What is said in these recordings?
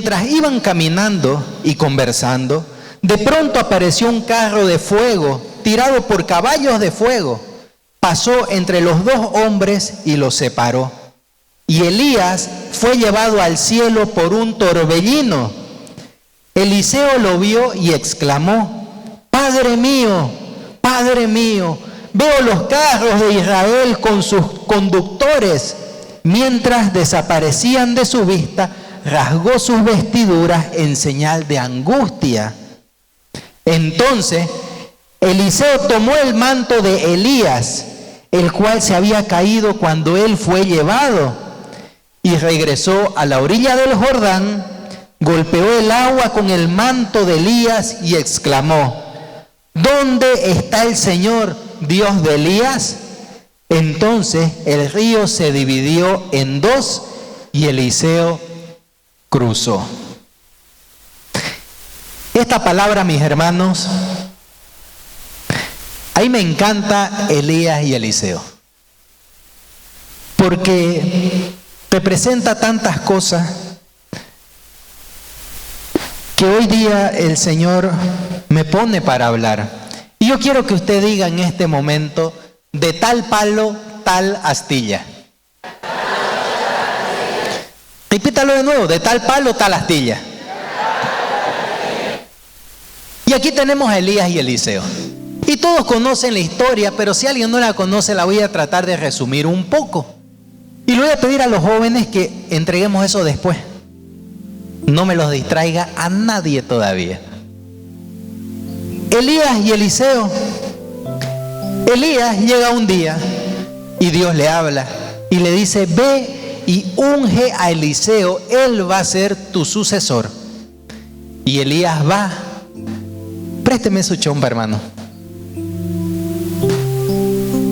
Mientras iban caminando y conversando, de pronto apareció un carro de fuego tirado por caballos de fuego. Pasó entre los dos hombres y los separó. Y Elías fue llevado al cielo por un torbellino. Eliseo lo vio y exclamó: Padre mío, veo los carros de Israel con sus conductores. Mientras desaparecían de su vista, rasgó sus vestiduras en señal de angustia. Entonces Eliseo tomó el manto de Elías, el cual se había caído cuando él fue llevado, y regresó a la orilla del Jordán, golpeó el agua con el manto de Elías y exclamó: ¿Dónde está el Señor, Dios de Elías? Entonces el río se dividió en dos y Eliseo cruzó. Esta palabra, mis hermanos, ahí me encanta Elías y Eliseo, porque representa tantas cosas que hoy día el Señor me pone para hablar. Y yo quiero que usted diga en este momento: de tal palo, tal astilla. Repítalo de nuevo: de tal palo, tal astilla. Y aquí tenemos a Elías y Eliseo. Y todos conocen la historia, pero si alguien no la conoce, la voy a tratar de resumir un poco. Y le voy a pedir a los jóvenes que entreguemos eso después. No me los distraiga a nadie todavía. Elías y Eliseo. Elías llega un día y Dios le habla y le dice: ve y unge a Eliseo, él va a ser tu sucesor. Y Elías va. Présteme su chompa, hermano.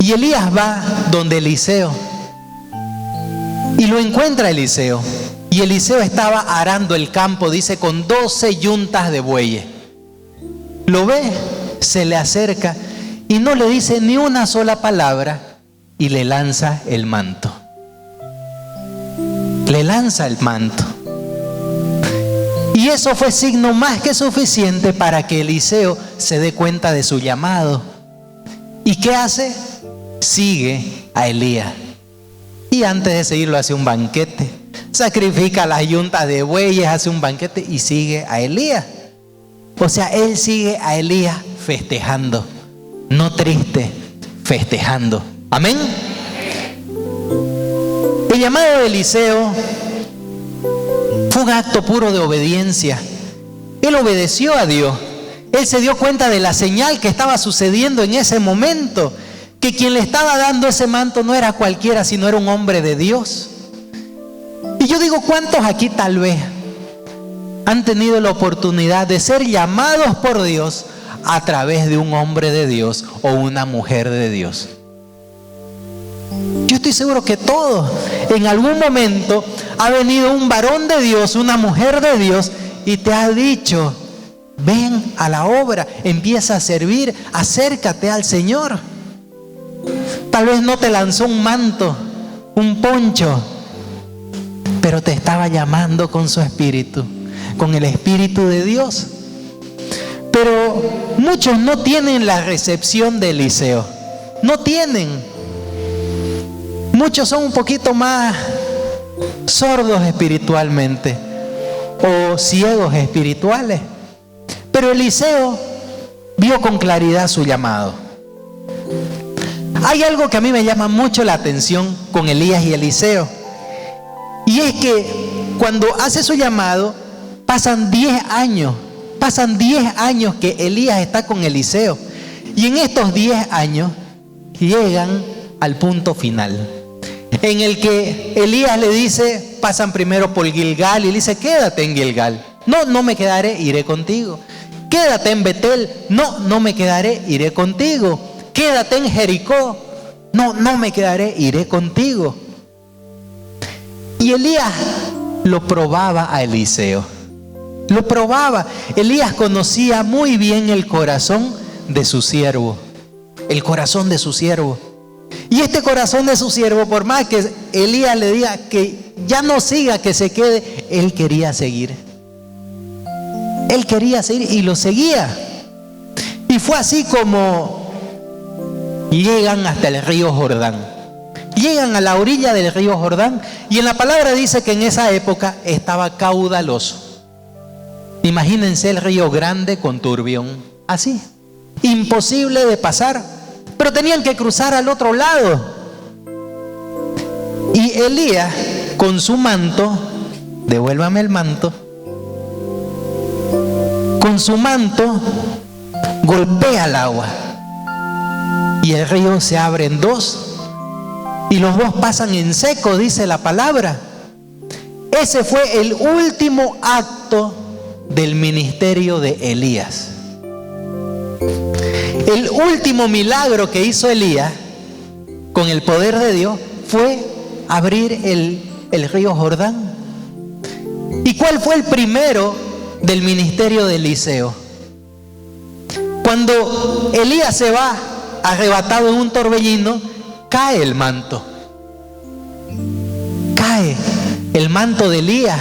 Y Elías va donde Eliseo y lo encuentra Eliseo. Y Eliseo estaba arando el campo, dice, con 12 yuntas de bueyes. Lo ve, se le acerca y no le dice ni una sola palabra y le lanza el manto. Le lanza el manto. Y eso fue signo más que suficiente para que Eliseo se dé cuenta de su llamado. ¿Y qué hace? Sigue a Elías. Y antes de seguirlo hace un banquete. Sacrifica las yuntas de bueyes, hace un banquete y sigue a Elías. O sea, él sigue a Elías festejando. No triste, festejando. Amén. El llamado de Eliseo fue un acto puro de obediencia. Él obedeció a Dios. Él se dio cuenta de la señal que estaba sucediendo en ese momento, que quien le estaba dando ese manto no era cualquiera, sino era un hombre de Dios. Y yo digo, ¿cuántos aquí tal vez han tenido la oportunidad de ser llamados por Dios a través de un hombre de Dios o una mujer de Dios? Yo estoy seguro que todos, en algún momento ha venido un varón de Dios, una mujer de Dios, y te ha dicho: ven a la obra, empieza a servir, acércate al Señor. Tal vez no te lanzó un manto, un poncho, pero te estaba llamando con su espíritu, con el espíritu de Dios. Pero muchos no tienen la recepción de Eliseo. No tienen. Muchos son un poquito más sordos espiritualmente o ciegos espirituales. Pero Eliseo vio con claridad su llamado. Hay algo que a mí me llama mucho la atención con Elías y Eliseo. Y es que cuando hace su llamado, pasan 10 años. Pasan 10 años que Elías está con Eliseo. Y en estos 10 años llegan al punto final, en el que Elías le dice, pasan primero por Gilgal y le dice: quédate en Gilgal. No, no me quedaré, iré contigo. Quédate en Betel. No, no me quedaré, iré contigo. Quédate en Jericó. No, no me quedaré, iré contigo. Y Elías lo probaba a Eliseo. Lo probaba. Elías conocía muy bien el corazón de su siervo. El corazón de su siervo. Y este corazón de su siervo, por más que Elías le diga que ya no siga, que se quede, él quería seguir. Él quería seguir y lo seguía. Y fue así como llegan hasta el río Jordán. Llegan a la orilla del río Jordán y en la palabra dice que en esa época estaba caudaloso. Imagínense el río grande con turbión, así, imposible de pasar, pero tenían que cruzar al otro lado. Y Elías con su manto, devuélvame el manto, con su manto golpea el agua y el río se abre en dos y los dos pasan en seco, dice la palabra. Ese fue el último acto del ministerio de Elías. El último milagro que hizo Elías con el poder de Dios fue abrir el río Jordán. ¿Y cuál fue el primero del ministerio de Eliseo? Cuando Elías se va arrebatado en un torbellino, cae el manto. Cae el manto de Elías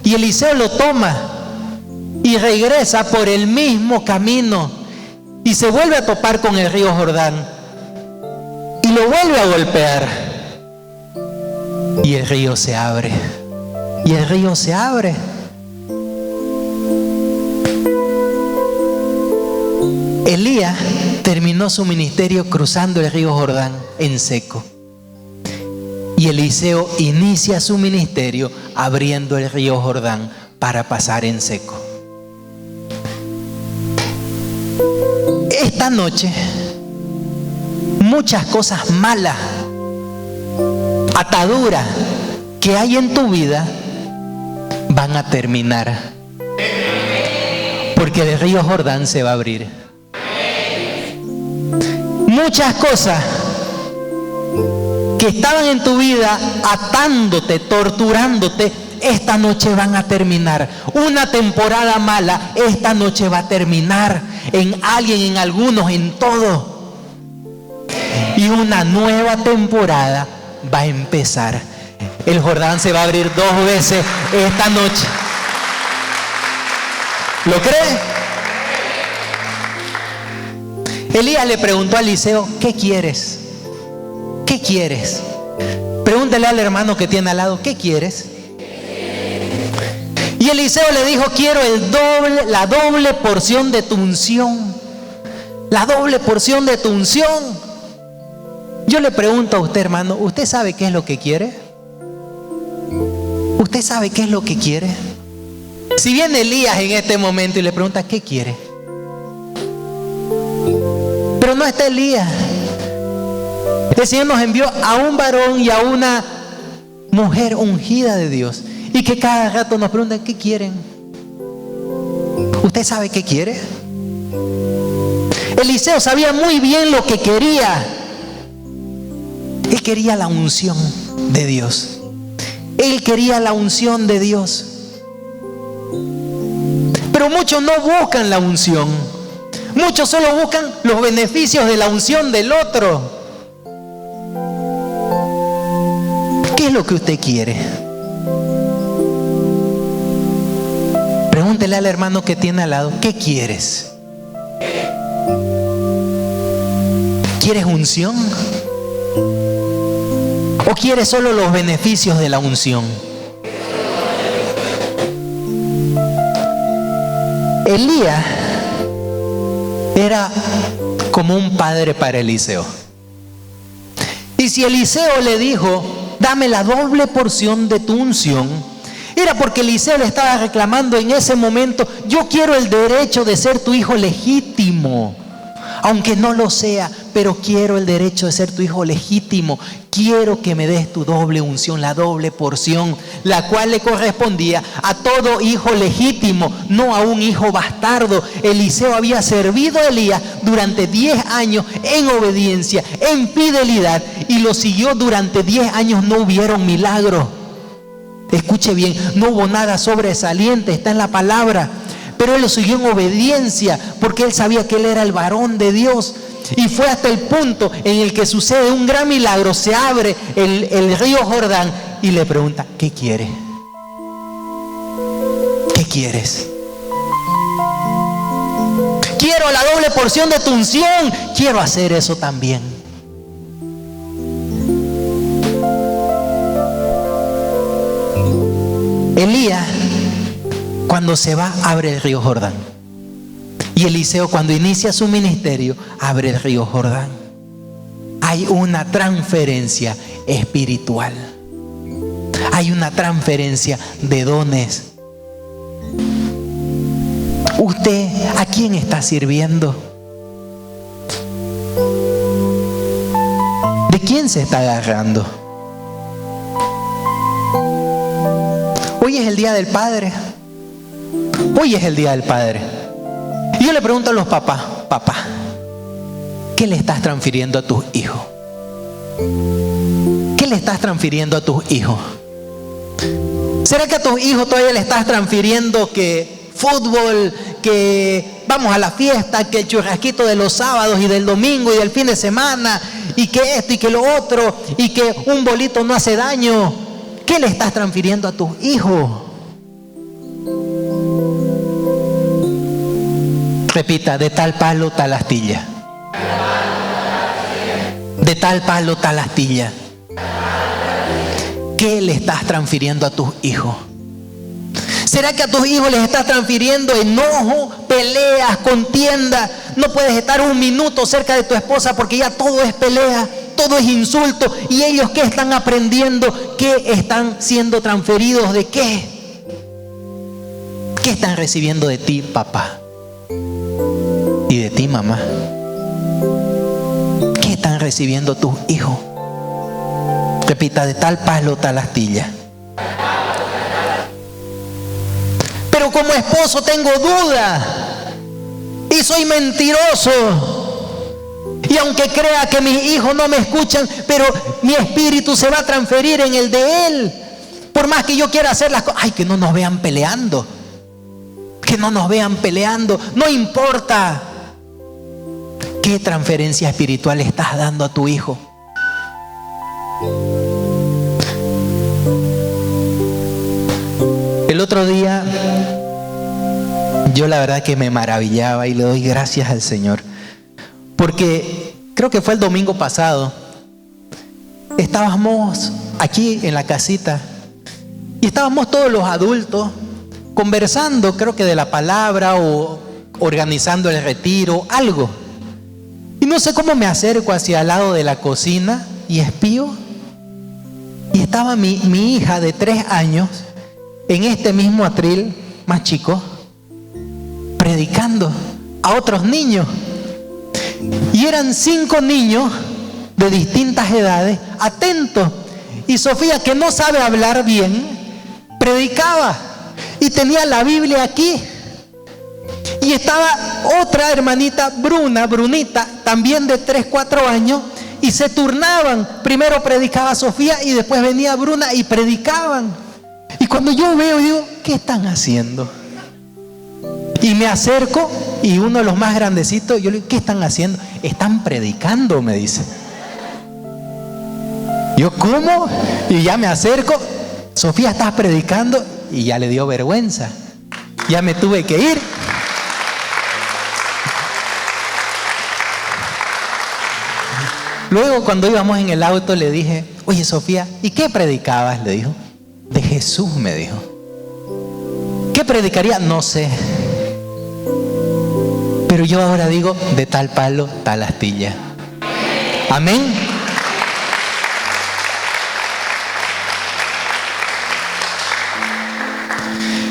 y Eliseo lo toma y regresa por el mismo camino y se vuelve a topar con el río Jordán y lo vuelve a golpear y el río se abre. Y el río se abre. Elías terminó su ministerio cruzando el río Jordán en seco. Y Eliseo inicia su ministerio abriendo el río Jordán para pasar en seco. Esta noche, muchas cosas malas, ataduras que hay en tu vida van a terminar. Porque el río Jordán se va a abrir. Muchas cosas que estaban en tu vida atándote, torturándote, esta noche van a terminar. Una temporada mala, esta noche va a terminar en alguien, en algunos, en todo. Y una nueva temporada va a empezar. El Jordán se va a abrir 2 veces esta noche. ¿Lo cree? Elías le preguntó a Eliseo, ¿qué quieres? ¿Qué quieres? Pregúntale al hermano que tiene al lado, ¿qué quieres? Y Eliseo le dijo, quiero la doble porción de tu unción. La doble porción de tu unción. Yo le pregunto a usted, hermano, ¿usted sabe qué es lo que quiere? ¿Usted sabe qué es lo que quiere? Si viene Elías en este momento y le pregunta, ¿qué quiere? Pero no está Elías. El Señor nos envió a un varón y a una mujer ungida de Dios. Y que cada rato nos preguntan, ¿qué quieren? ¿Usted sabe qué quiere? Eliseo sabía muy bien lo que quería. Él quería la unción de Dios. Él quería la unción de Dios. Pero muchos no buscan la unción. Muchos solo buscan los beneficios de la unción del otro. ¿Qué es lo que usted quiere? Pregúntele al hermano que tiene al lado, ¿qué quieres? ¿Quieres unción? ¿O quieres solo los beneficios de la unción? Elías era como un padre para Eliseo. Y si Eliseo le dijo, dame la doble porción de tu unción, era porque Eliseo le estaba reclamando en ese momento, yo quiero el derecho de ser tu hijo legítimo. Aunque no lo sea, pero quiero el derecho de ser tu hijo legítimo. Quiero que me des tu doble unción, la doble porción, la cual le correspondía a todo hijo legítimo, no a un hijo bastardo. Eliseo había servido a Elías durante 10 años en obediencia, en fidelidad, y lo siguió durante 10 años. No hubieron milagros. Escuche bien, no hubo nada sobresaliente, está en la palabra. Pero él lo siguió en obediencia porque él sabía que él era el varón de Dios. Y fue hasta el punto en el que sucede un gran milagro. Se abre el río Jordán y le pregunta, ¿qué quiere? ¿Qué quieres? quiero la doble porción de tu unción. Quiero hacer eso también. Elías, cuando se va, abre el río Jordán. Y Eliseo, cuando inicia su ministerio, abre el río Jordán. Hay una transferencia espiritual. Hay una transferencia de dones. ¿Usted a quién está sirviendo? ¿De quién se está agarrando? Hoy es el día del Padre. Hoy es el día del Padre. Y yo le pregunto a los papás: papá, ¿qué le estás transfiriendo a tus hijos? ¿Qué le estás transfiriendo a tus hijos? ¿Será que a tus hijos todavía le estás transfiriendo que fútbol, que vamos a la fiesta, que el churrasquito de los sábados y del domingo y del fin de semana, y que esto y que lo otro, y que un bolito no hace daño? ¿Qué le estás transfiriendo a tus hijos? Repita: de tal palo, tal astilla. De tal palo, tal astilla. ¿Qué le estás transfiriendo a tus hijos? ¿Será que a tus hijos les estás transfiriendo enojo, peleas, contienda? No puedes estar un minuto cerca de tu esposa porque ya todo es pelea, todo es insulto. ¿Y ellos qué están aprendiendo? ¿Qué están siendo transferidos? ¿De qué? ¿Qué están recibiendo de ti, papá? Y de ti, mamá. ¿Qué están recibiendo tus hijos? Repita: de tal palo, tal astilla. Pero como esposo tengo duda y soy mentiroso, y aunque crea que mis hijos no me escuchan, pero mi espíritu se va a transferir en el de él. Por más que yo quiera hacer las cosas, ay, que no nos vean peleando, que no nos vean peleando, no importa. ¿Qué transferencia espiritual estás dando a tu hijo? El otro día, yo la verdad que me maravillaba y le doy gracias al Señor, porque creo que fue el domingo pasado. Estábamos aquí en la casita y estábamos todos los adultos conversando, creo que de la palabra o organizando el retiro, algo. Y no sé cómo me acerco hacia el lado de la cocina y espío. Y estaba mi hija de 3 años en este mismo atril, más chico, predicando a otros niños. Y eran 5 niños de distintas edades, atentos. Y Sofía, que no sabe hablar bien, predicaba y tenía la Biblia aquí. Y estaba otra hermanita, Brunita, también de 3, 4 años, y se turnaban. Primero predicaba Sofía y después venía Bruna y predicaban. Y cuando yo veo, digo: ¿qué están haciendo? Y me acerco y uno de los más grandecitos, yo le digo: ¿qué están haciendo? Están predicando, me dice. Yo: ¿cómo? Y ya me acerco: Sofía, ¿estás predicando? Y ya le dio vergüenza. Ya me tuve que ir. Luego, cuando íbamos en el auto, le dije: oye, Sofía, ¿y qué predicabas? Le dijo. De Jesús, me dijo. ¿Qué predicaría? No sé. Pero yo ahora digo: de tal palo, tal astilla. Amén.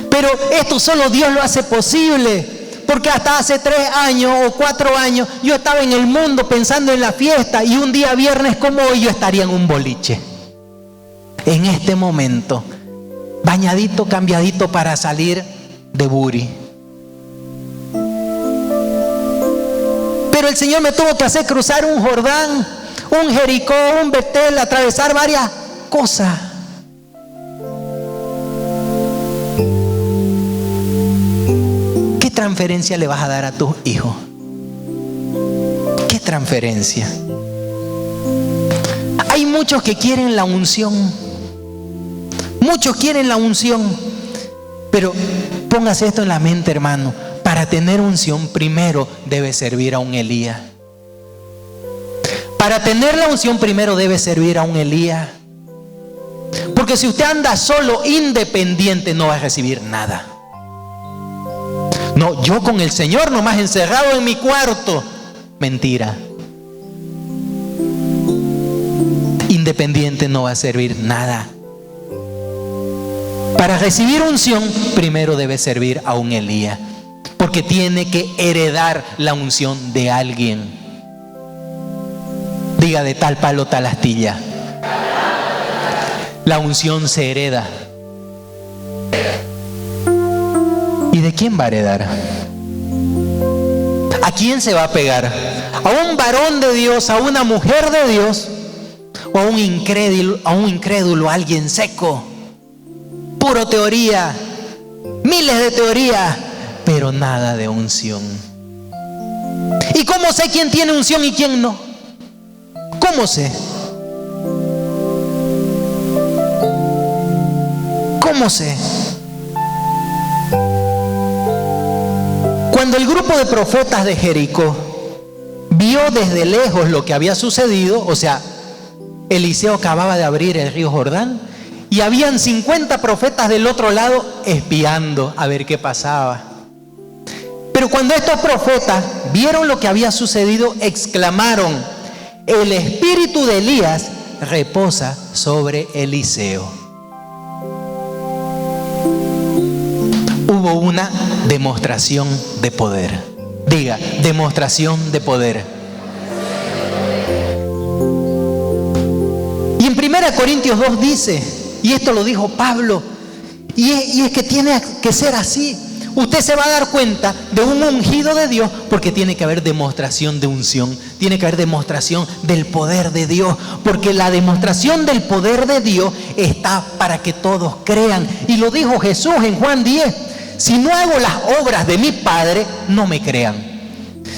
Pero esto solo Dios lo hace posible. Porque hasta hace 3 años o 4 años yo estaba en el mundo pensando en la fiesta, y un día viernes como hoy yo estaría en un boliche. En este momento, bañadito, cambiadito para salir de buri. Pero el Señor me tuvo que hacer cruzar un Jordán, un Jericó, un Betel, atravesar varias cosas. ¿Qué transferencia le vas a dar a tus hijos? ¿Qué transferencia? Hay muchos que quieren la unción. Muchos quieren la unción. Pero póngase esto en la mente, hermano. para tener unción primero debe servir a un Elías. Para tener la unción primero debe servir a un Elías. Porque si usted anda solo, independiente, no va a recibir nada. No, yo con el Señor nomás encerrado en mi cuarto. Mentira. Independiente no va a servir nada. Para recibir unción, primero debe servir a un Elías. Porque tiene que heredar la unción de alguien. Diga: de tal palo, tal astilla. La unción se hereda. ¿Y de quién va a heredar? ¿A quién se va a pegar? ¿A un varón de Dios, a una mujer de Dios? ¿O a un incrédulo, a alguien seco? Puro teoría, miles de teorías, pero nada de unción. ¿Y cómo sé quién tiene unción y quién no? ¿Cómo sé? ¿Cómo sé? Cuando el grupo de profetas de Jericó vio desde lejos lo que había sucedido, o sea, Eliseo acababa de abrir el río Jordán y habían 50 profetas del otro lado espiando a ver qué pasaba. Pero cuando estos profetas vieron lo que había sucedido, exclamaron: el espíritu de Elías reposa sobre Eliseo. Hubo una demostración de poder. Diga: demostración de poder. Y en 1 Corintios 2 dice, y esto lo dijo Pablo, y es que tiene que ser así. Usted se va a dar cuenta de un ungido de Dios porque tiene que haber demostración de unción, tiene que haber demostración del poder de Dios, porque la demostración del poder de Dios está para que todos crean. Y lo dijo Jesús en Juan 10: si no hago las obras de mi Padre, no me crean.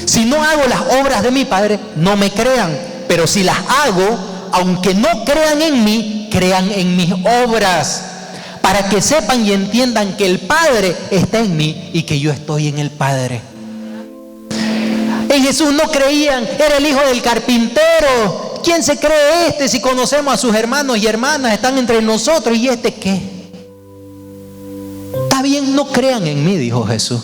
Si no hago las obras de mi Padre, no me crean. Pero si las hago, aunque no crean en mí, crean en mis obras, para que sepan y entiendan que el Padre está en mí y que yo estoy en el Padre. En Jesús no creían, era el hijo del carpintero. ¿Quién se cree este si conocemos a sus hermanos y hermanas, están entre nosotros? ¿Y este qué? Está bien, no crean en mí, dijo Jesús,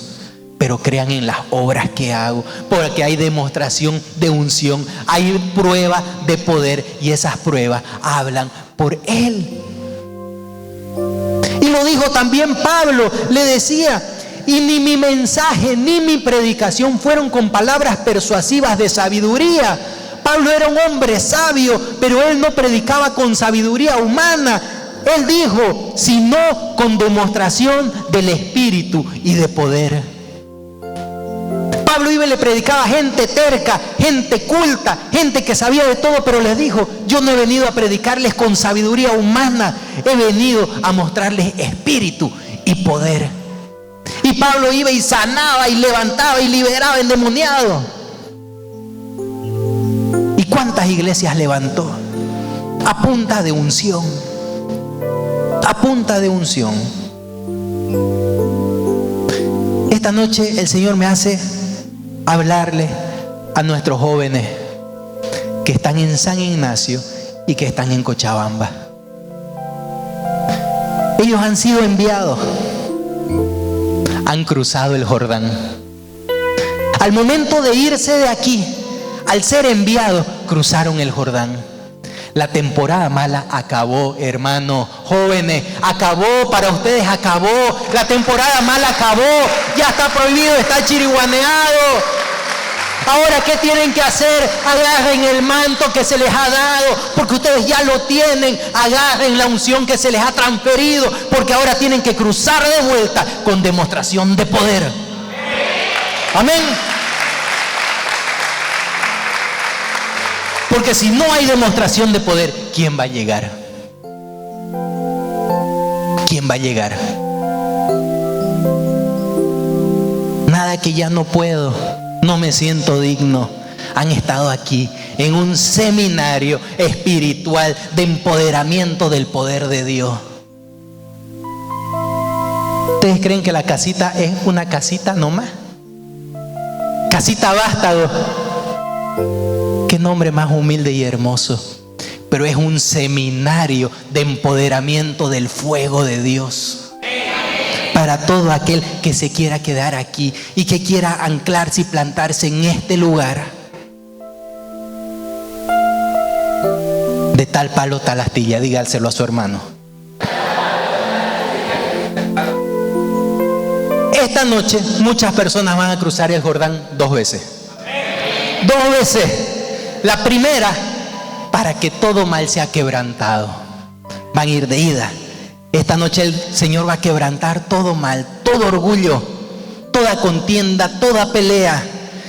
pero crean en las obras que hago, porque hay demostración de unción, hay prueba de poder, y esas pruebas hablan por Él. Y lo dijo también Pablo, le decía: y ni mi mensaje ni mi predicación fueron con palabras persuasivas de sabiduría. Pablo era un hombre sabio, pero él no predicaba con sabiduría humana. Él dijo: sino con demostración del Espíritu y de poder. Pablo iba y le predicaba a gente terca, gente culta, gente que sabía de todo, pero les dijo: yo no he venido a predicarles con sabiduría humana, he venido a mostrarles espíritu y poder. Y Pablo iba y sanaba y levantaba y liberaba endemoniados. ¿Y cuántas iglesias levantó? A punta de unción. A punta de unción. Esta noche el Señor me hace hablarle a nuestros jóvenes que están en San Ignacio y que están en Cochabamba. Ellos han sido enviados, han cruzado el Jordán. Al momento de irse de aquí, al ser enviados, cruzaron el Jordán. La temporada mala acabó, hermanos, jóvenes, acabó para ustedes, acabó. La temporada mala acabó, ya está prohibido estar chiriguaneado. Ahora, ¿qué tienen que hacer? Agarren el manto que se les ha dado, porque ustedes ya lo tienen. Agarren la unción que se les ha transferido, porque ahora tienen que cruzar de vuelta con demostración de poder. Amén. Porque si no hay demostración de poder, ¿quién va a llegar? ¿Quién va a llegar? Nada que ya no puedo, no me siento digno. Han estado aquí en un seminario espiritual de empoderamiento del poder de Dios. ¿Ustedes creen que la casita es una casita nomás? Casita Vástago. Qué nombre más humilde y hermoso. Pero es un seminario de empoderamiento del fuego de Dios. Para todo aquel que se quiera quedar aquí y que quiera anclarse y plantarse en este lugar. De tal palo, tal astilla. Dígaselo a su hermano. Esta noche muchas personas van a cruzar el Jordán 2 veces. 2 veces. La primera, para que todo mal sea quebrantado. Van a ir de ida. Esta noche el Señor va a quebrantar todo mal, todo orgullo, toda contienda, toda pelea.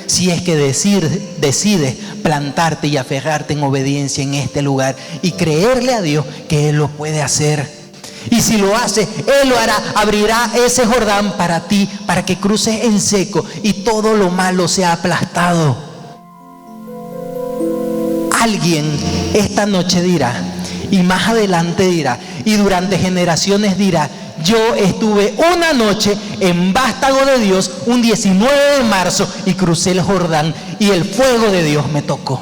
Si es que decides plantarte y aferrarte en obediencia en este lugar y creerle a Dios que Él lo puede hacer. Y si lo hace, Él lo hará, abrirá ese Jordán para ti, para que cruces en seco y todo lo malo sea aplastado. Alguien esta noche dirá, y más adelante dirá, y durante generaciones dirá: yo estuve una noche en Vástago de Dios, un 19 de marzo, y crucé el Jordán, y el fuego de Dios me tocó.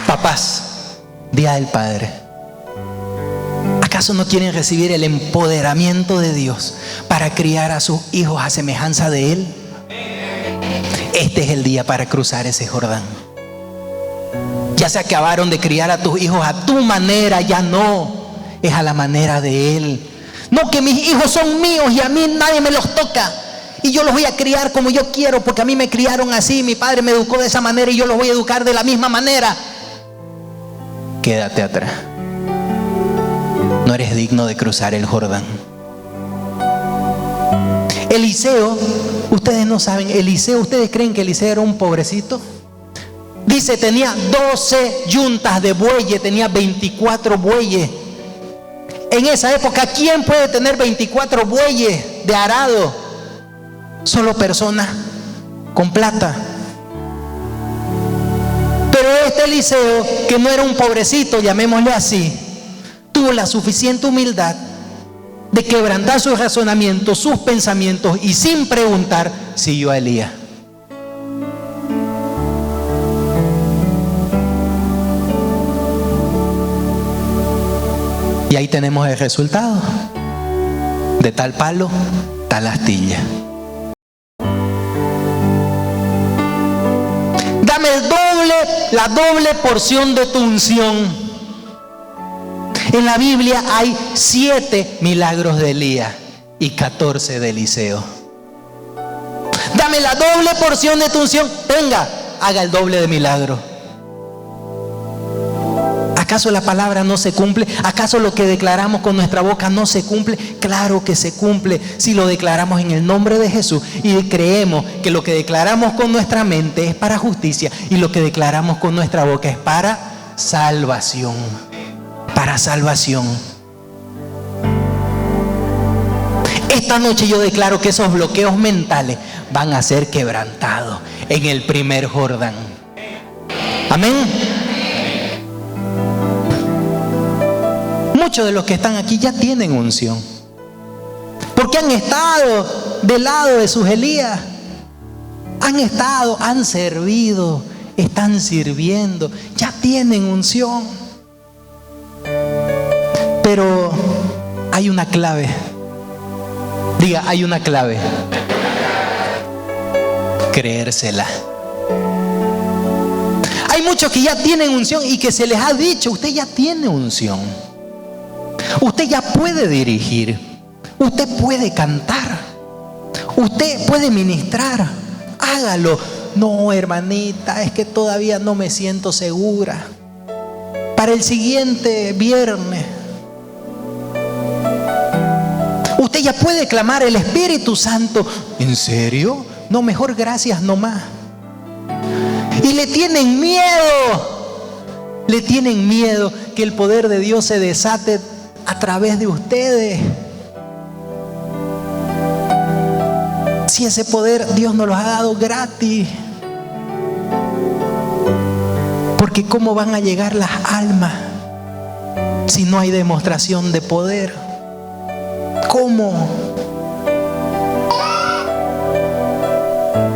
Papás, Día del Padre, ¿acaso no quieren recibir el empoderamiento de Dios para criar a sus hijos a semejanza de Él? Este es el día para cruzar ese Jordán. Ya se acabaron de criar a tus hijos a tu manera, ya no, es a la manera de Él. No, que mis hijos son míos y a mí nadie me los toca y yo los voy a criar como yo quiero porque a mí me criaron así, mi padre me educó de esa manera y yo los voy a educar de la misma manera. Quédate atrás. No eres digno de cruzar el Jordán. Eliseo, ustedes no saben, Eliseo, ¿ustedes creen que Eliseo era un pobrecito? Dice, tenía 12 yuntas de bueyes, tenía 24 bueyes. En esa época, ¿quién puede tener 24 bueyes de arado? Solo personas con plata. Pero este Eliseo, que no era un pobrecito, llamémosle así, tuvo la suficiente humildad de quebrantar sus razonamientos, sus pensamientos, y sin preguntar, siguió a Elías. Y ahí tenemos el resultado. De tal palo, tal astilla. Dame la doble porción de tu unción. En la Biblia hay 7 milagros de Elías y 14 de Eliseo. Dame la doble porción de tu unción. Venga, haga el doble de milagro. ¿Acaso la palabra no se cumple? ¿Acaso lo que declaramos con nuestra boca no se cumple? Claro que se cumple si lo declaramos en el nombre de Jesús y creemos que lo que declaramos con nuestra mente es para justicia y lo que declaramos con nuestra boca es para salvación. Para salvación. Esta noche yo declaro que esos bloqueos mentales van a ser quebrantados en el primer Jordán. Amén. Muchos de los que están aquí ya tienen unción, porque han estado del lado de sus Elías, han servido, están sirviendo, ya tienen unción. Pero hay una clave. Diga, hay una clave. Creérsela. Hay muchos que ya tienen unción y que se les ha dicho, usted ya tiene unción. Usted ya puede dirigir, usted puede cantar, usted puede ministrar, hágalo. No, hermanita, es que todavía no me siento segura. Para el siguiente viernes. Usted ya puede clamar el Espíritu Santo. ¿En serio? No, mejor gracias nomás. Y le tienen miedo. Le tienen miedo que el poder de Dios se desate a través de ustedes. Si ese poder Dios nos lo ha dado gratis. Porque ¿cómo van a llegar las almas si no hay demostración de poder? ¿Cómo?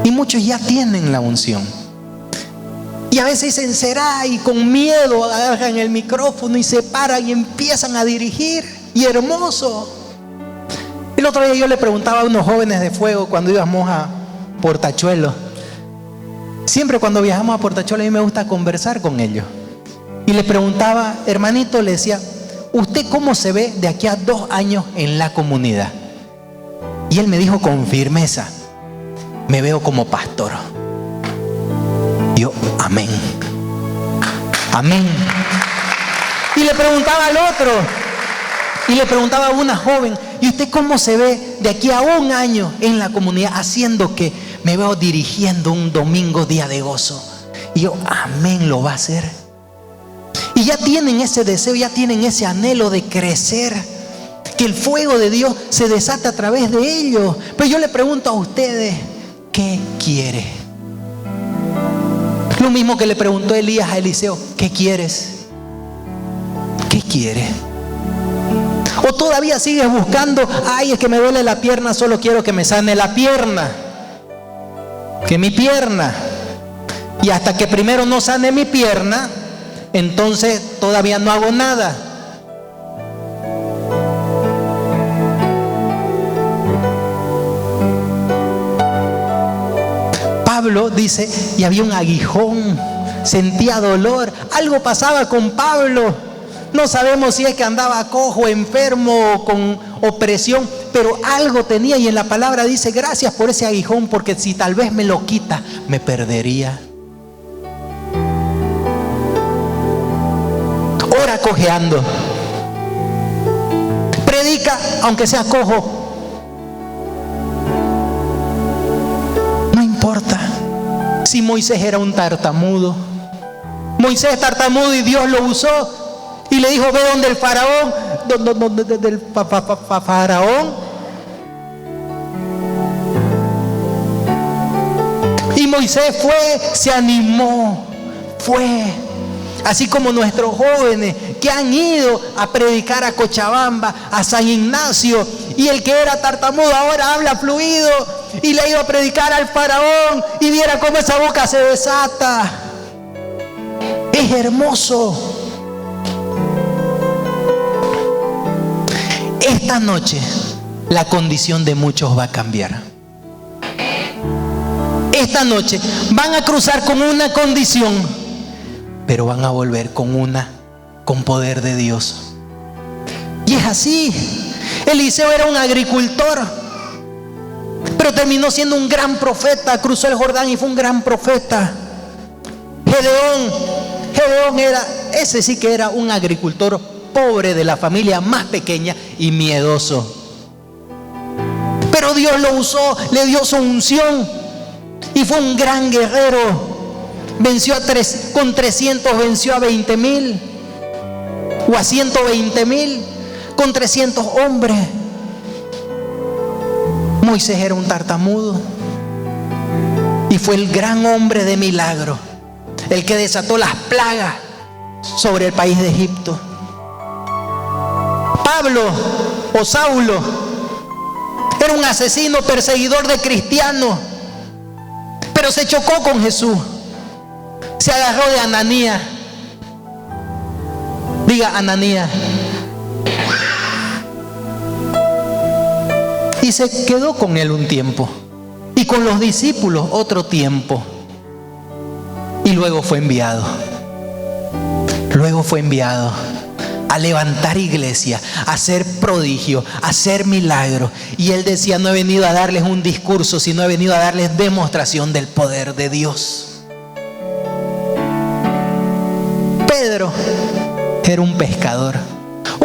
Y muchos ya tienen la unción. Y a veces dicen, será, y con miedo agarran el micrófono y se paran y empiezan a dirigir. Y hermoso. El otro día yo le preguntaba a unos jóvenes de fuego cuando íbamos a Portachuelo. Siempre cuando viajamos a Portachuelo a mí me gusta conversar con ellos. Y le preguntaba, hermanito, le decía, ¿usted cómo se ve de aquí a 2 años en la comunidad? Y él me dijo con firmeza, me veo como pastor. Yo, amén. Amén. Y le preguntaba al otro, y le preguntaba a una joven, ¿y usted cómo se ve de aquí a 1 año en la comunidad? Haciendo que me veo dirigiendo un domingo, día de gozo. Y yo, amén, lo va a hacer. Y ya tienen ese deseo, ya tienen ese anhelo de crecer, que el fuego de Dios se desate a través de ellos. Pero yo le pregunto a ustedes, ¿qué quiere? Lo mismo que le preguntó Elías a Eliseo, ¿qué quieres? ¿Qué quiere? O todavía sigues buscando, ay, es que me duele la pierna, solo quiero que me sane la pierna, que mi pierna, y hasta que primero no sane mi pierna, entonces todavía no hago nada. Pablo dice, y había un aguijón, sentía dolor, algo pasaba con Pablo. No sabemos si es que andaba cojo, enfermo o con opresión, pero algo tenía, y en la palabra dice, gracias por ese aguijón, porque si tal vez me lo quita, me perdería. Ora cojeando. Predica aunque sea cojo. No importa. Si Moisés era un tartamudo. Moisés tartamudo y Dios lo usó. Y le dijo, ve donde el faraón, del faraón. Y Moisés fue, se animó, fue. Así como nuestros jóvenes que han ido a predicar a Cochabamba, a San Ignacio, y el que era tartamudo ahora habla fluido, y le ha ido a predicar al faraón, y viera cómo esa boca se desata. Es hermoso. Esta noche la condición de muchos va a cambiar. Esta noche van a cruzar con una condición, pero van a volver con poder de Dios. Y es así. Eliseo era un agricultor, pero terminó siendo un gran profeta. Cruzó el Jordán y fue un gran profeta. Gedeón era, ese sí que era un agricultor pobre, de la familia más pequeña y miedoso. Pero Dios lo usó, le dio su unción y fue un gran guerrero. Venció con 300 venció a 20,000 o a 120,000 con 300 hombres. Moisés era un tartamudo y fue el gran hombre de milagro, el que desató las plagas sobre el país de Egipto. Pablo o Saulo era un asesino, perseguidor de cristianos, pero se chocó con Jesús. Se agarró de Ananías. Diga, Ananías. Y se quedó con él un tiempo, y con los discípulos otro tiempo, y luego fue enviado. Luego fue enviado a levantar iglesia, a hacer prodigio, a hacer milagros. Y él decía, no he venido a darles un discurso, sino he venido a darles demostración del poder de Dios. Pedro era un pescador,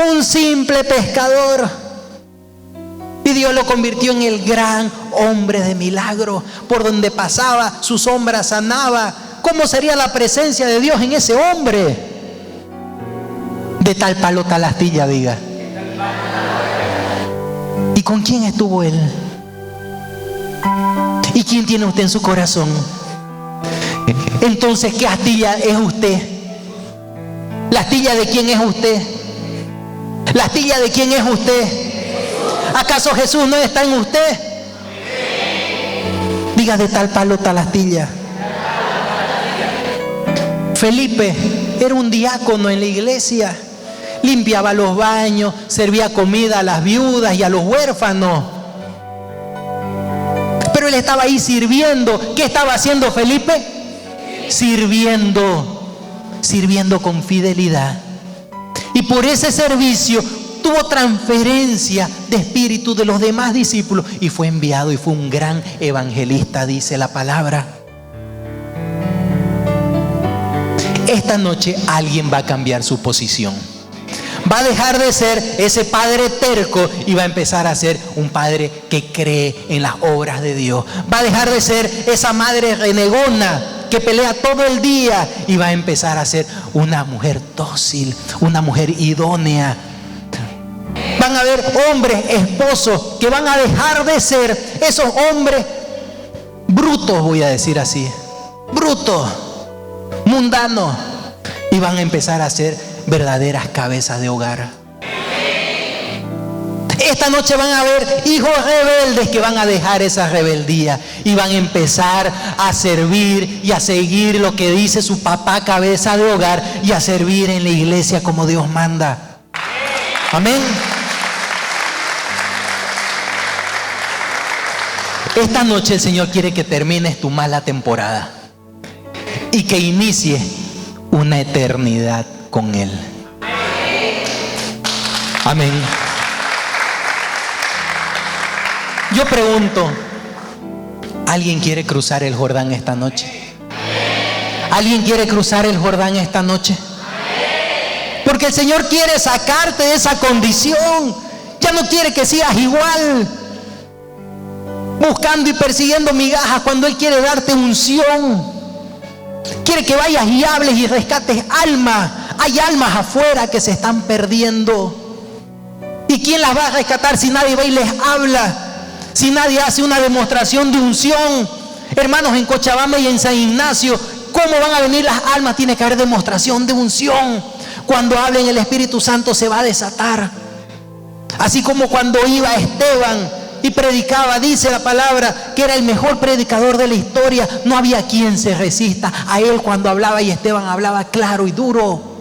un simple pescador, y Dios lo convirtió en el gran hombre de milagros. Por donde pasaba, su sombra sanaba. ¿Cómo sería la presencia de Dios en ese hombre? De tal palo tal astilla, diga. ¿Y con quién estuvo él? ¿Y quién tiene usted en su corazón? Entonces, ¿qué astilla es usted? ¿La astilla de quién es usted? ¿La astilla de quién es usted? ¿Acaso Jesús no está en usted? Diga: de tal palo tal astilla. Felipe era un diácono en la iglesia. Limpiaba los baños, servía comida a las viudas y a los huérfanos. Pero él estaba ahí sirviendo. ¿Qué estaba haciendo Felipe? Sirviendo con fidelidad. Y por ese servicio tuvo transferencia de espíritu de los demás discípulos y fue enviado y fue un gran evangelista, dice la palabra. Esta noche alguien va a cambiar su posición. Va a dejar de ser ese padre terco y va a empezar a ser un padre que cree en las obras de Dios. Va a dejar de ser esa madre renegona que pelea todo el día y va a empezar a ser una mujer dócil, una mujer idónea. Van a haber hombres, esposos, que van a dejar de ser esos hombres brutos, voy a decir así, brutos, mundanos, y van a empezar a ser verdaderas cabezas de hogar. Esta noche van a haber hijos rebeldes que van a dejar esa rebeldía y van a empezar a servir y a seguir lo que dice su papá, cabeza de hogar, y a servir en la iglesia como Dios manda. Amén. Esta noche el Señor quiere que termines tu mala temporada y que inicies una eternidad con Él. Amén. Yo pregunto, ¿alguien quiere cruzar el Jordán esta noche? ¿Alguien quiere cruzar el Jordán esta noche? Porque el Señor quiere sacarte de esa condición. Ya no quiere que sigas igual, buscando y persiguiendo migajas, cuando Él quiere darte unción. Quiere que vayas y hables y rescates almas. Hay almas afuera que se están perdiendo. ¿Y quién las va a rescatar si nadie va y les habla? Si nadie hace una demostración de unción. Hermanos, en Cochabamba y en San Ignacio, ¿cómo van a venir las almas? Tiene que haber demostración de unción. Cuando hablen, el Espíritu Santo se va a desatar. Así como cuando iba Esteban y predicaba, dice la palabra que era el mejor predicador de la historia. No había quien se resista a él cuando hablaba, y Esteban hablaba claro y duro.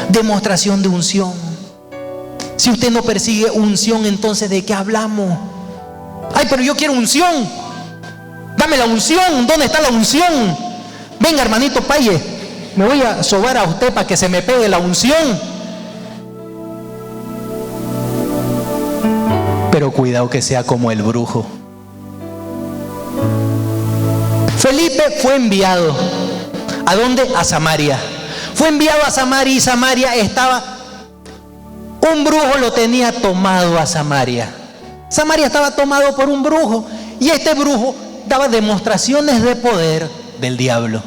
Demostración de unción. Si usted no persigue unción, entonces ¿de qué hablamos? Ay, pero yo quiero unción. Dame la unción. ¿Dónde está la unción? Venga, hermanito Paye, me voy a sobar a usted para que se me pegue la unción. Pero cuidado que sea como el brujo. Felipe fue enviado. ¿A dónde? A Samaria. Fue enviado a Samaria, y Samaria estaba... Un brujo lo tenía tomado a Samaria. Samaria estaba tomado por un brujo, y este brujo daba demostraciones de poder del diablo.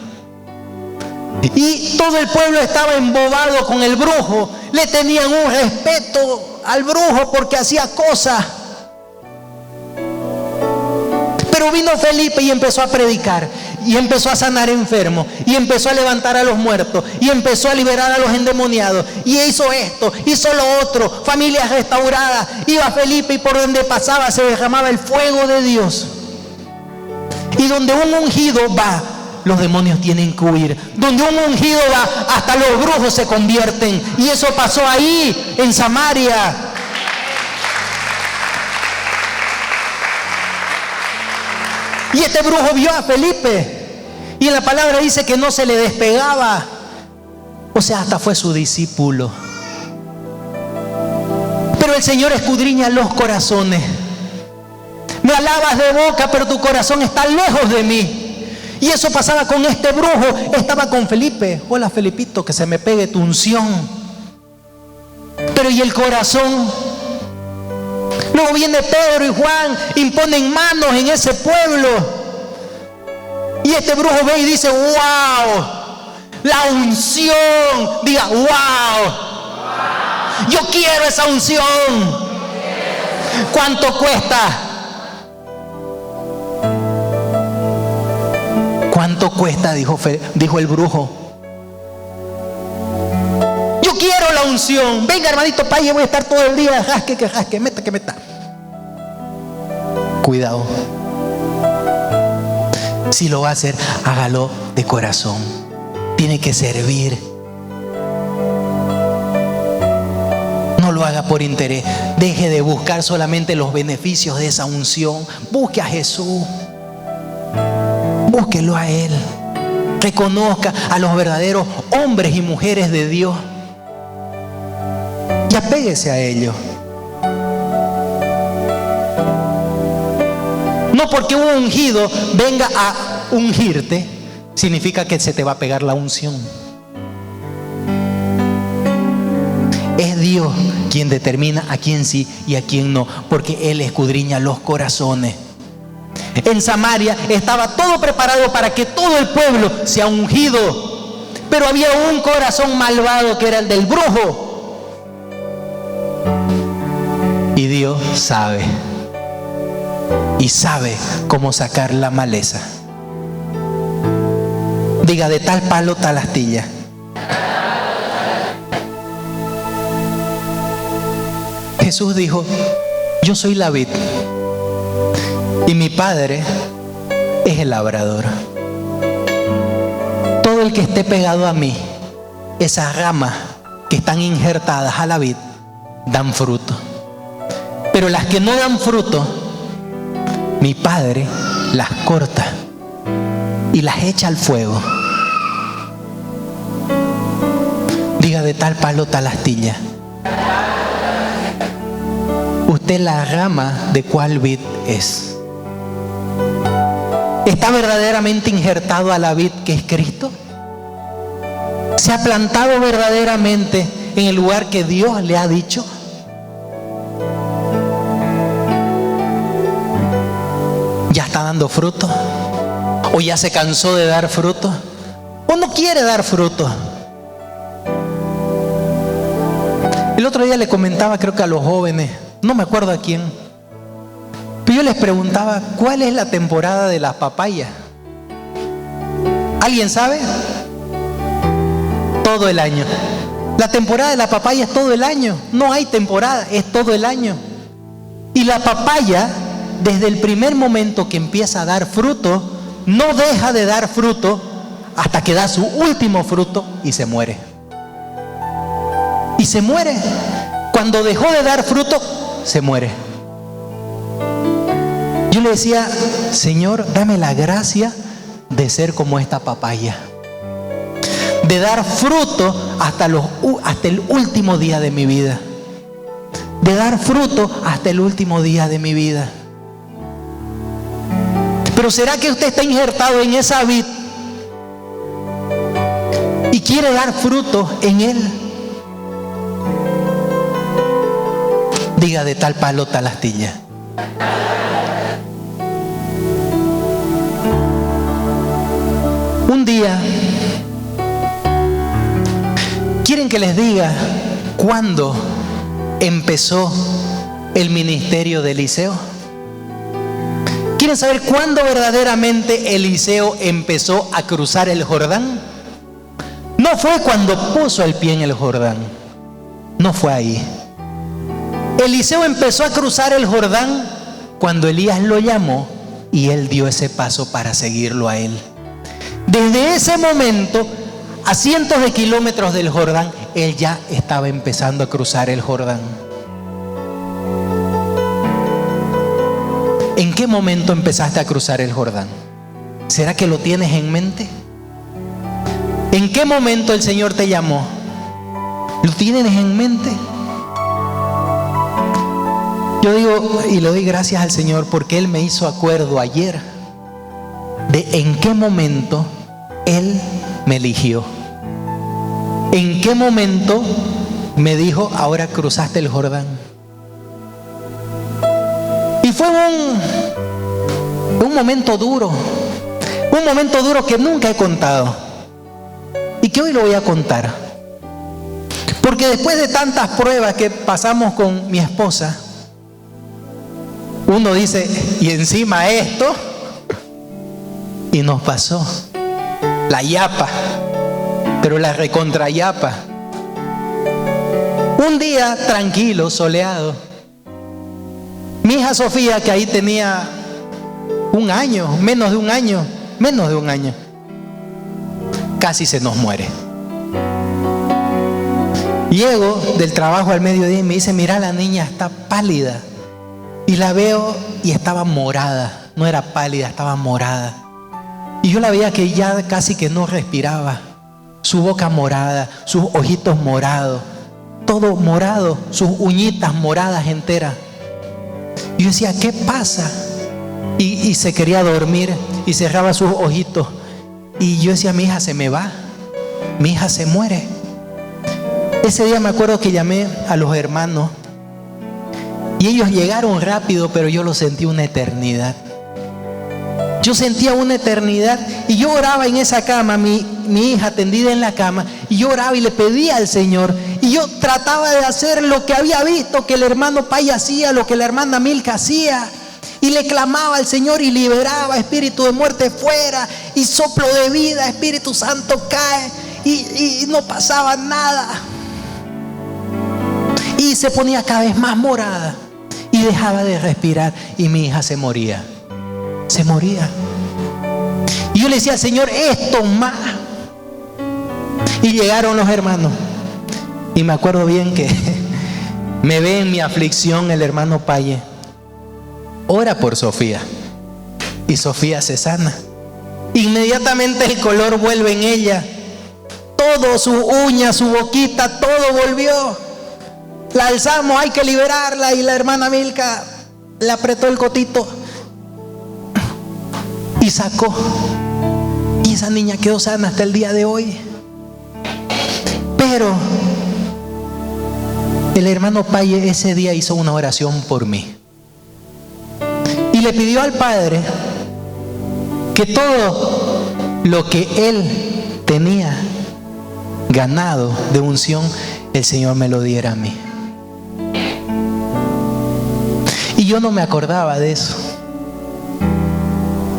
Y todo el pueblo estaba embobado con el brujo. Le tenían un respeto al brujo porque hacía cosas. Pero vino Felipe y empezó a predicar, y empezó a sanar enfermos, y empezó a levantar a los muertos, y empezó a liberar a los endemoniados, y hizo esto, hizo lo otro, familias restauradas. Iba Felipe y por donde pasaba se derramaba el fuego de Dios. Y donde un ungido va, los demonios tienen que huir. Donde un ungido va, hasta los brujos se convierten. Y eso pasó ahí en Samaria. Y este brujo vio a Felipe, y en la palabra dice que no se le despegaba. O sea, hasta fue su discípulo. Pero el Señor escudriña los corazones. Me alabas de boca, pero tu corazón está lejos de mí. Y eso pasaba con este brujo. Estaba con Felipe. Hola, Felipito, que se me pegue tu unción. Pero ¿y el corazón? Luego viene Pedro y Juan, imponen manos en ese pueblo. Y este brujo ve y dice: ¡wow! La unción. Diga: ¡wow! Yo quiero esa unción. ¿Cuánto cuesta? ¿Cuánto cuesta? Dijo el brujo. Yo quiero la unción. Venga, hermanito, paye, voy a estar todo el día. Jasque, meta. Cuidado. Si lo va a hacer, hágalo de corazón. Tiene que servir. No lo haga por interés. Deje de buscar solamente los beneficios de esa unción. Busque a Jesús. Búsquelo a Él. Reconozca a los verdaderos hombres y mujeres de Dios y apéguese a ellos. No porque un ungido venga a ungirte significa que se te va a pegar la unción. Es Dios quien determina a quién sí y a quién no, porque Él escudriña los corazones. En Samaria estaba todo preparado para que todo el pueblo sea ungido, pero había un corazón malvado que era el del brujo. Y Dios sabe, y sabe cómo sacar la maleza. Diga: de tal palo, tal astilla. Jesús dijo: yo soy la vid y mi Padre es el labrador. Todo el que esté pegado a mí, esas ramas que están injertadas a la vid, dan fruto. Pero las que no dan fruto, mi Padre las corta y las echa al fuego. Diga: de tal palo, tal astilla. ¿Usted la rama de cuál vid es? ¿Está verdaderamente injertado a la vid que es Cristo? ¿Se ha plantado verdaderamente en el lugar que Dios le ha dicho? ¿Ya está dando fruto? ¿O ya se cansó de dar fruto? ¿O no quiere dar fruto? El otro día le comentaba, creo que a los jóvenes, no me acuerdo a quién, pero yo les preguntaba: ¿cuál es la temporada de las papayas? ¿Alguien sabe? Todo el año. La temporada de la papaya es todo el año. No hay temporada, es todo el año. Y la papaya, desde el primer momento que empieza a dar fruto, no deja de dar fruto hasta que da su último fruto y se muere. Y se muere. Cuando dejó de dar fruto, se muere. Yo le decía: Señor, dame la gracia de ser como esta papaya, de dar fruto hasta el último día de mi vida, de dar fruto hasta el último día de mi vida. Pero ¿será que usted está injertado en esa vid y quiere dar fruto en él? Diga: de tal palo, tal astilla. Un día, ¿quieren que les diga cuándo empezó el ministerio de Eliseo? ¿Quieren saber cuándo verdaderamente Eliseo empezó a cruzar el Jordán? No fue cuando puso el pie en el Jordán. No fue ahí. Eliseo empezó a cruzar el Jordán cuando Elías lo llamó y él dio ese paso para seguirlo a él. Desde ese momento, a cientos de kilómetros del Jordán, él ya estaba empezando a cruzar el Jordán. ¿En qué momento empezaste a cruzar el Jordán? ¿Será que lo tienes en mente? ¿En qué momento el Señor te llamó? ¿Lo tienes en mente? Yo digo y le doy gracias al Señor porque Él me hizo acuerdo ayer de en qué momento Él me eligió. ¿En qué momento me dijo: ahora cruzaste el Jordán? Y fue un momento duro. Un momento duro que nunca he contado. Y que hoy lo voy a contar. Porque después de tantas pruebas que pasamos con mi esposa, uno dice: y encima esto. Y nos pasó la yapa, pero la recontra yapa. Un día tranquilo, soleado, mi hija Sofía, que ahí tenía un año, menos de un año, casi se nos muere. Llego del trabajo al mediodía y me dice: mira, la niña está pálida. Y la veo y estaba morada. No era pálida, estaba morada. Y yo la veía que ya casi que no respiraba. Su boca morada, sus ojitos morados, todo morado, sus uñitas moradas enteras. Y yo decía: ¿qué pasa? Y se quería dormir y cerraba sus ojitos. Y yo decía: mi hija se me va, mi hija se muere. Ese día me acuerdo que llamé a los hermanos y ellos llegaron rápido, pero yo lo sentí una eternidad. Yo sentía una eternidad y yo oraba en esa cama, mi hija tendida en la cama, y yo oraba y le pedía al Señor, y yo trataba de hacer lo que había visto que el hermano Pay hacía, lo que la hermana Milka hacía, y le clamaba al Señor y liberaba espíritu de muerte fuera, y soplo de vida, Espíritu Santo cae, y no pasaba nada. Y se ponía cada vez más morada y dejaba de respirar, y mi hija se moría. Se moría. Y yo le decía: Señor, esto más. Y llegaron los hermanos. Y me acuerdo bien que me ve en mi aflicción el hermano Paye. Ora por Sofía. Y Sofía se sana. Inmediatamente el color vuelve en ella. Todo, sus uñas, su boquita, todo volvió. La alzamos, hay que liberarla. Y la hermana Milka le apretó el cotito y sacó. Y esa niña quedó sana hasta el día de hoy. Pero el hermano Paye ese día hizo una oración por mí. Y le pidió al Padre que todo lo que él tenía ganado de unción, el Señor me lo diera a mí. Y yo no me acordaba de eso.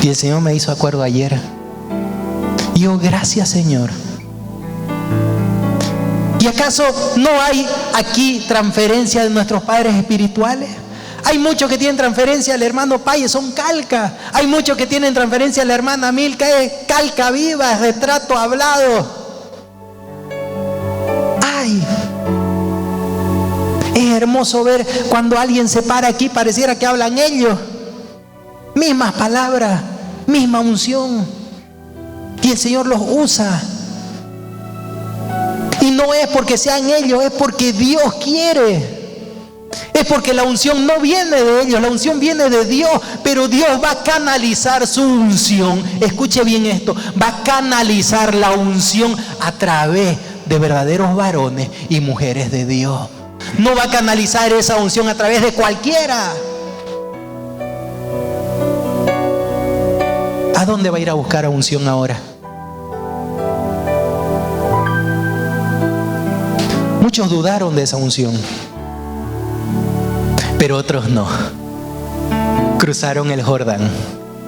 Y el Señor me hizo acuerdo ayer. Y yo: gracias, Señor. ¿Y acaso no hay aquí transferencia de nuestros padres espirituales? Hay muchos que tienen transferencia al hermano Paye, son calca. Hay muchos que tienen transferencia a la hermana Milka, es calca viva, es retrato hablado. Ay, es hermoso ver cuando alguien se para aquí, pareciera que hablan ellos. Mismas palabras, misma unción. Y el Señor los usa. Y no es porque sean ellos, es porque Dios quiere. Es porque la unción no viene de ellos, la unción viene de Dios. Pero Dios va a canalizar su unción. Escuche bien esto: va a canalizar la unción a través de verdaderos varones y mujeres de Dios. No va a canalizar esa unción a través de cualquiera. ¿A dónde va a ir a buscar unción ahora? Muchos dudaron de esa unción, pero otros no. Cruzaron el Jordán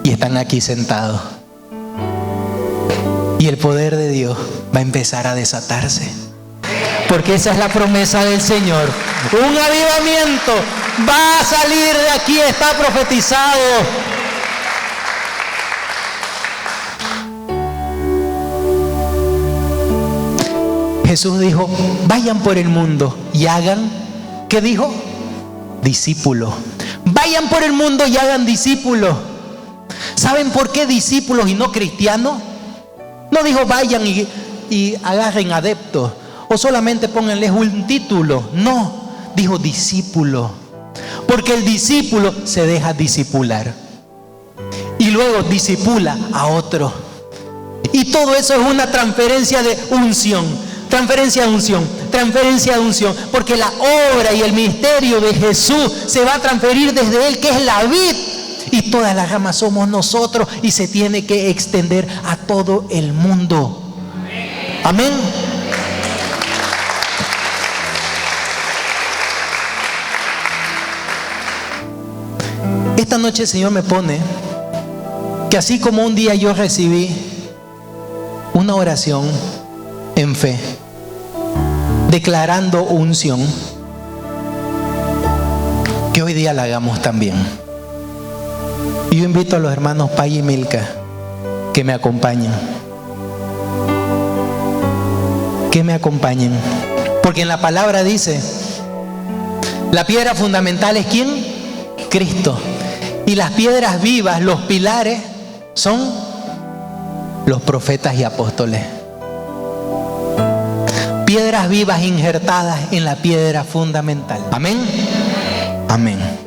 y están aquí sentados. Y el poder de Dios va a empezar a desatarse. Porque esa es la promesa del Señor. Un avivamiento va a salir de aquí, está profetizado. Jesús dijo: vayan por el mundo y hagan, ¿qué dijo? Discípulos. Vayan por el mundo y hagan discípulos. ¿Saben por qué discípulos y no cristianos? No dijo vayan y agarren adeptos o solamente pónganles un título. No, dijo discípulo. Porque el discípulo se deja discipular y luego discipula a otro. Y todo eso es una transferencia de unción. Transferencia de unción, transferencia de unción, porque la obra y el ministerio de Jesús se va a transferir desde Él, que es la vid, y todas las ramas somos nosotros, y se tiene que extender a todo el mundo. Amén. Esta noche el Señor me pone que así como un día yo recibí una oración en fe, declarando unción, que hoy día la hagamos también. Y yo invito a los hermanos Pay y Milka que me acompañen. Que me acompañen. Porque en la palabra dice, la piedra fundamental es ¿quién? Cristo. Y las piedras vivas, los pilares, son los profetas y apóstoles. Piedras vivas injertadas en la piedra fundamental. Amén. Amén.